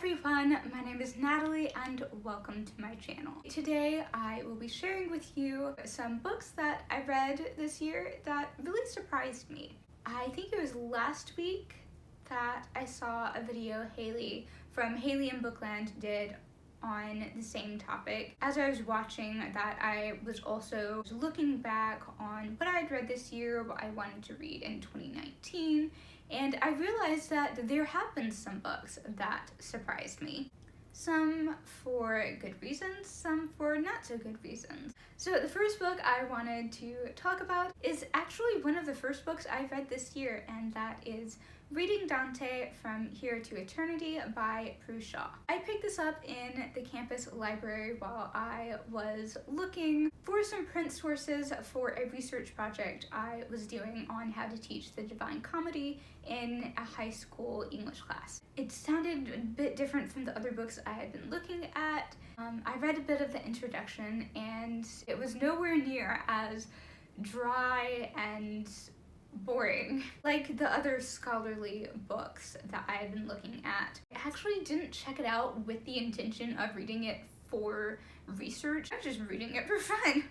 everyone, my name is Natalie and welcome to my channel. Today I will be sharing with you some books that I read this year that really surprised me. I think it was last week that I saw a video Haley from Haley and Bookland did on the same topic. As I was watching that, I was also looking back on what I'd read this year, what I wanted to read in 2019, and I realized that there have been some books that surprised me. Some for good reasons, some for not so good reasons. So the first book I wanted to talk about is actually one of the first books I read this year, and that is Reading Dante From Here to Eternity by Prue Shaw. I picked this up in the campus library while I was looking for some print sources for a research project I was doing on how to teach the Divine Comedy in a high school English class. It sounded a bit different from the other books I had been looking at. I read a bit of the introduction and it was nowhere near as dry and boring like the other scholarly books that I had been looking at. I actually didn't check it out with the intention of reading it for research. I was just reading it for fun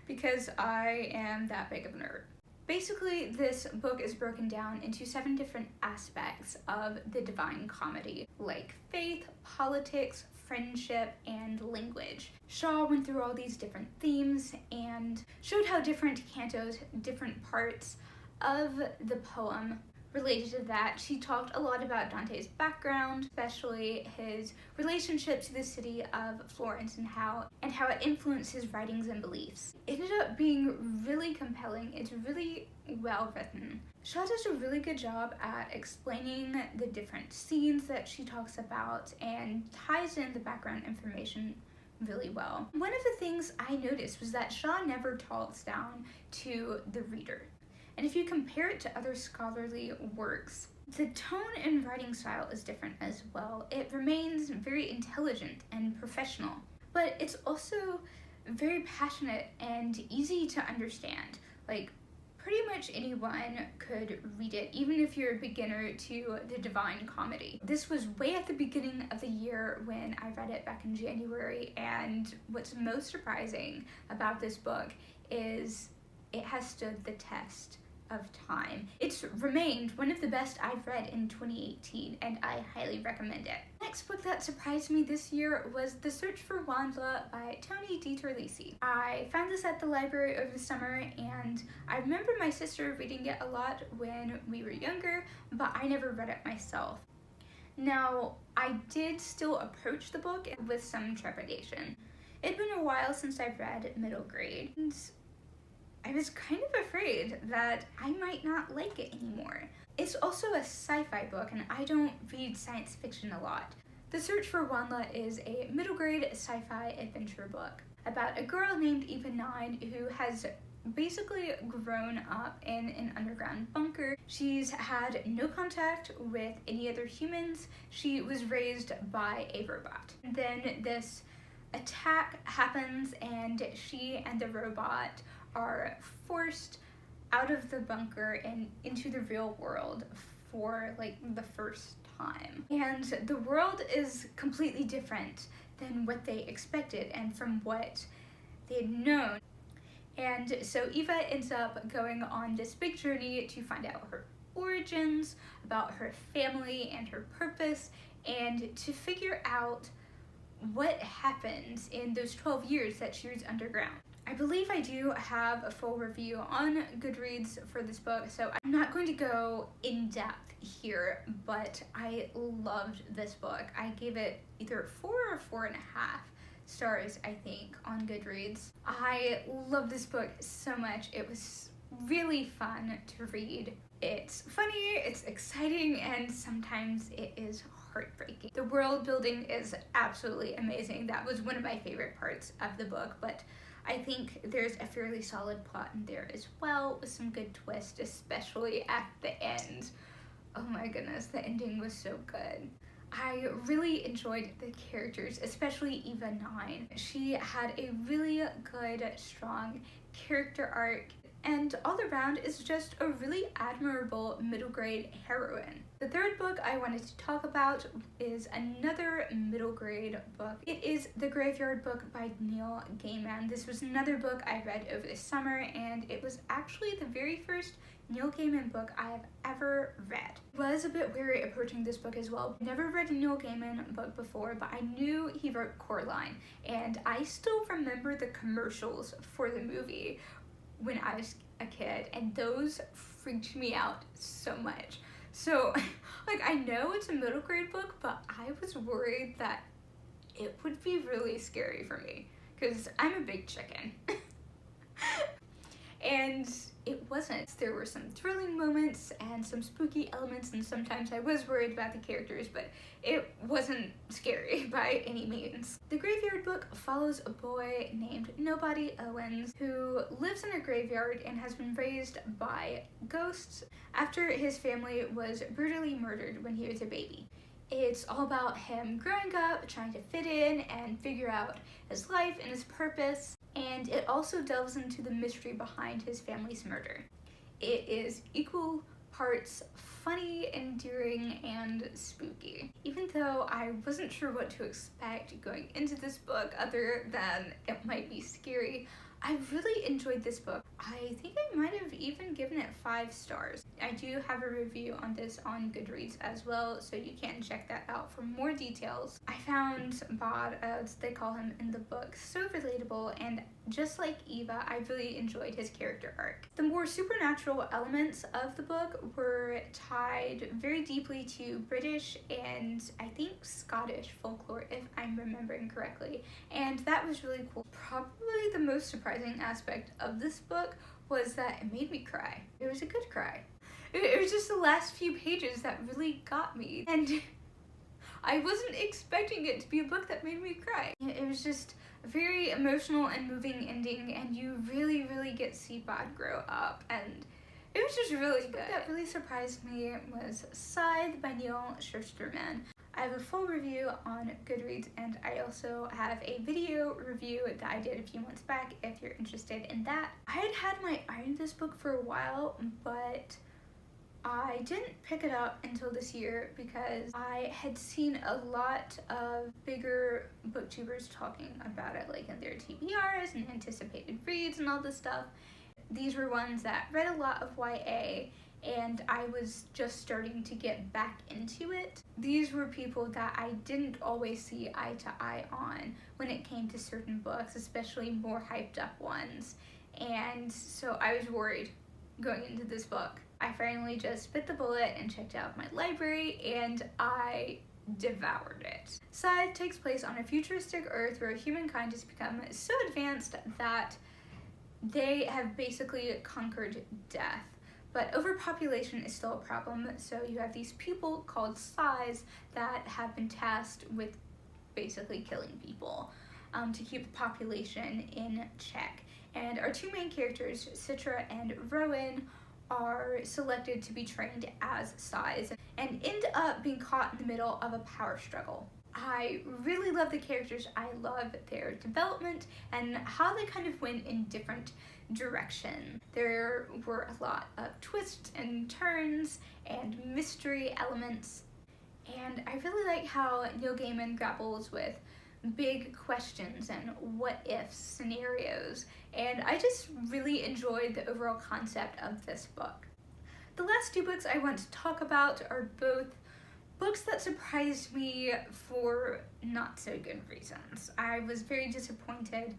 because I am that big of a nerd. Basically, this book is broken down into 7 different aspects of the Divine Comedy, like faith, politics, friendship, and language. Shaw went through all these different themes and showed how different cantos, different parts of the poem related to that. She talked a lot about Dante's background, especially his relationship to the city of Florence and how it influenced his writings and beliefs. It ended up being really compelling. It's really well written. Shaw does a really good job at explaining the different scenes that she talks about and ties in the background information really well. One of the things I noticed was that Shaw never talks down to the reader. And if you compare it to other scholarly works, the tone and writing style is different as well. It remains very intelligent and professional, but it's also very passionate and easy to understand. Like, pretty much anyone could read it, even if you're a beginner to the Divine Comedy. This was way at the beginning of the year when I read it back in January, and what's most surprising about this book is it has stood the test of time. It's remained one of the best I've read in 2018, and I highly recommend it. The next book that surprised me this year was The Search for Wanda by Toni DiTerlisi. I found this at the library over the summer, and I remember my sister reading it a lot when we were younger, but I never read it myself. Now, I did still approach the book with some trepidation. It'd been a while since I've read middle grade, and I was kind of afraid that I might not like it anymore. It's also a sci-fi book, and I don't read science fiction a lot. The Search for Wanda is a middle grade sci-fi adventure book about a girl named Eva 9 who has basically grown up in an underground bunker. She's had no contact with any other humans. She was raised by a robot. Then this attack happens and she and the robot are forced out of the bunker and into the real world for like the first time. And the world is completely different than what they expected and from what they had known. And so Eva ends up going on this big journey to find out her origins, about her family and her purpose, and to figure out what happened in those 12 years that she was underground. I believe I do have a full review on Goodreads for this book, so I'm not going to go in depth here, but I loved this book. I gave it either 4 or 4.5 stars, I think, on Goodreads. I love this book so much. It was really fun to read. It's funny, it's exciting, and sometimes it is heartbreaking. The world building is absolutely amazing. That was one of my favorite parts of the book, but I think there's a fairly solid plot in there as well, with some good twists, especially at the end. Oh my goodness, the ending was so good. I really enjoyed the characters, especially Eva 9. She had a really good, strong character arc, and all around is just a really admirable middle grade heroine. The third book I wanted to talk about is another middle grade book. It is The Graveyard Book by Neil Gaiman. This was another book I read over the summer, and it was actually the very first Neil Gaiman book I have ever read. I was a bit wary approaching this book as well. Never read a Neil Gaiman book before, but I knew he wrote Coraline, and I still remember the commercials for the movie when I was a kid, and those freaked me out so much. So, like, I know it's a middle grade book, but I was worried that it would be really scary for me, because I'm a big chicken. And it wasn't. There were some thrilling moments and some spooky elements, and sometimes I was worried about the characters, but it wasn't scary by any means. The Graveyard Book follows a boy named Nobody Owens who lives in a graveyard and has been raised by ghosts after his family was brutally murdered when he was a baby. It's all about him growing up, trying to fit in and figure out his life and his purpose, and it also delves into the mystery behind his family's murder. It is equal parts funny, endearing, and spooky. Even though I wasn't sure what to expect going into this book other than it might be scary, I really enjoyed this book. I think I might have even given it 5 stars. I do have a review on this on Goodreads as well, so you can check that out for more details. I found Bod, as they call him in the book, so relatable, and just like Eva, I really enjoyed his character arc. The more supernatural elements of the book were tied very deeply to British and I think Scottish folklore, if I'm remembering correctly, and that was really cool. Probably the most surprising aspect of this book was that it made me cry. It was a good cry. It was just the last few pages that really got me, and I wasn't expecting it to be a book that made me cry. It was just a very emotional and moving ending, and you really get to see Bod grow up, and it was just really good. What really surprised me was Scythe by Neil Schusterman. I have a full review on Goodreads, and I also have a video review that I did a few months back if you're interested in that. I had my eye on this book for a while, but I didn't pick it up until this year because I had seen a lot of bigger booktubers talking about it, like in their TBRs and anticipated reads and all this stuff. These were ones that read a lot of YA, and I was just starting to get back into it. These were people that I didn't always see eye to eye on when it came to certain books, especially more hyped up ones. And so I was worried going into this book. I finally just bit the bullet and checked out my library, and I devoured it. Scythe takes place on a futuristic Earth where humankind has become so advanced that they have basically conquered death. But overpopulation is still a problem, so you have these people called Scythes that have been tasked with basically killing people to keep the population in check. And our 2 main characters, Citra and Rowan, are selected to be trained as Scythes and end up being caught in the middle of a power struggle. I really love the characters. I love their development and how they kind of went in different directions. There were a lot of twists and turns and mystery elements, and I really like how Neil Gaiman grapples with big questions and what if scenarios, and I just really enjoyed the overall concept of this book. The last 2 books I want to talk about are both books that surprised me for not so good reasons. I was very disappointed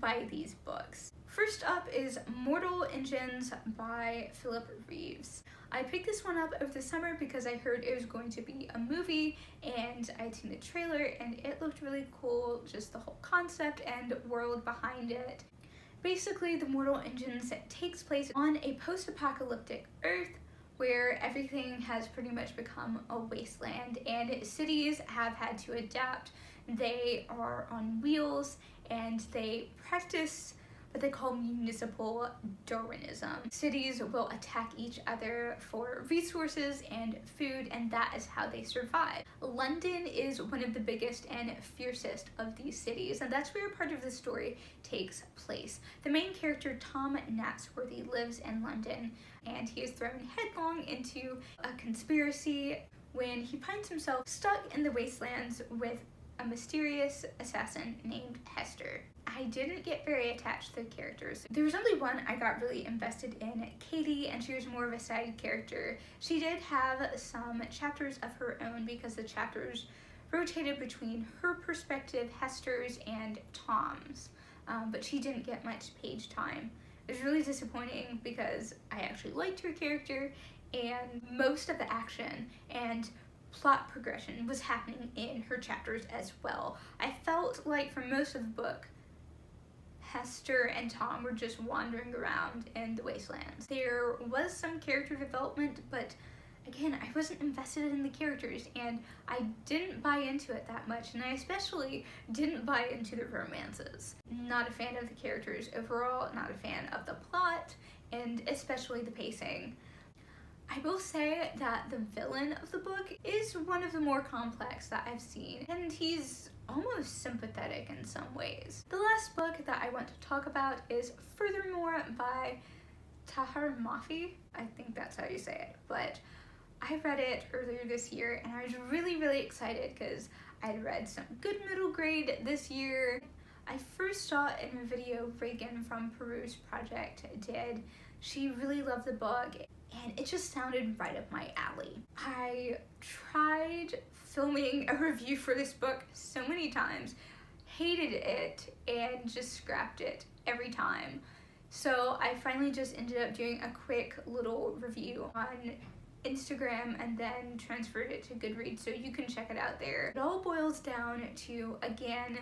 by these books. First up is Mortal Injuns by Philip Reeves. I picked this one up over the summer because I heard it was going to be a movie, and I'd seen the trailer and it looked really cool, just the whole concept and world behind it. Basically, the Mortal Injuns takes place on a post-apocalyptic Earth where everything has pretty much become a wasteland and cities have had to adapt. They are on wheels and they practice what they call municipal Darwinism. Cities will attack each other for resources and food, and that is how they survive. London is one of the biggest and fiercest of these cities, and that's where part of the story takes place. The main character, Tom Natsworthy, lives in London, and he is thrown headlong into a conspiracy when he finds himself stuck in the wastelands with a mysterious assassin named Hester. I didn't get very attached to the characters. There was only one I got really invested in, Katie, and she was more of a side character. She did have some chapters of her own because the chapters rotated between her perspective, Hester's, and Tom's, but she didn't get much page time. It was really disappointing because I actually liked her character, and most of the action and plot progression was happening in her chapters as well. I felt like for most of the book, Hester and Tom were just wandering around in the wastelands. There was some character development, but again, I wasn't invested in the characters, and I didn't buy into it that much, and I especially didn't buy into the romances. Not a fan of the characters overall, not a fan of the plot, and especially the pacing. I will say that the villain of the book is one of the more complex that I've seen, and he's almost sympathetic in some ways. The last book that I want to talk about is Furthermore by Tahar Mafi. I think that's how you say it, but I read it earlier this year, and I was really excited because I'd read some good middle grade this year. I first saw it in a video Reagan from Peru's Project did. She really loved the book, and it just sounded right up my alley. I tried filming a review for this book so many times, hated it, and just scrapped it every time. So I finally just ended up doing a quick little review on Instagram and then transferred it to Goodreads, so you can check it out there. It all boils down to, again,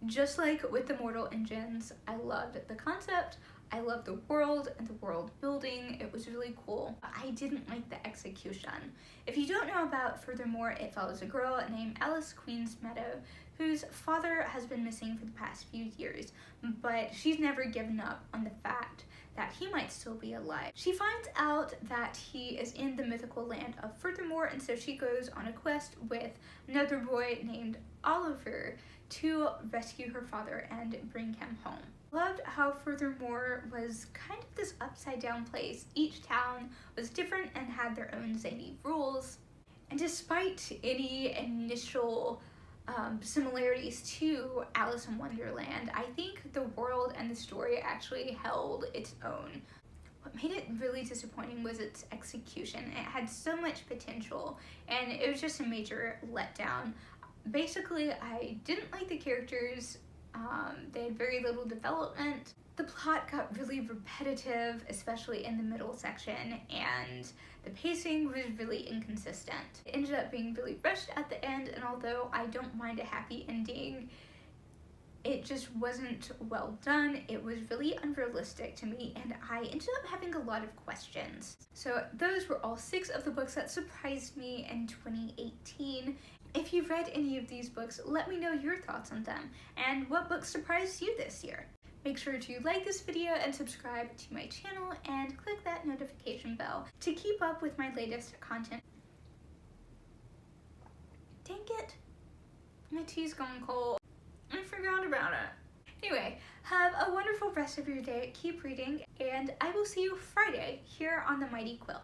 just like with the Mortal Injuns, I loved the concept, I loved the world and the world building. It was really cool. I didn't like the execution. If you don't know about Furthermore, it follows a girl named Alice Queen's Meadow, whose father has been missing for the past few years, but she's never given up on the fact that he might still be alive. She finds out that he is in the mythical land of Furthermore, and so she goes on a quest with another boy named Oliver to rescue her father and bring him home. Loved how Furthermore was kind of this upside down place. Each town was different and had their own zany rules. And despite any initial similarities to Alice in Wonderland, I think the world and the story actually held its own. What made it really disappointing was its execution. It had so much potential, and it was just a major letdown. Basically, I didn't like the characters. They had very little development. The plot got really repetitive, especially in the middle section, and the pacing was really inconsistent. It ended up being really rushed at the end, and although I don't mind a happy ending, it just wasn't well done. It was really unrealistic to me, and I ended up having a lot of questions. So those were all 6 of the books that surprised me in 2018. If you've read any of these books, let me know your thoughts on them and what books surprised you this year. Make sure to like this video and subscribe to my channel and click that notification bell to keep up with my latest content. Dang it, my tea's gone cold. I forgot about it. Anyway, have a wonderful rest of your day, keep reading, and I will see you Friday here on the Mighty Quill.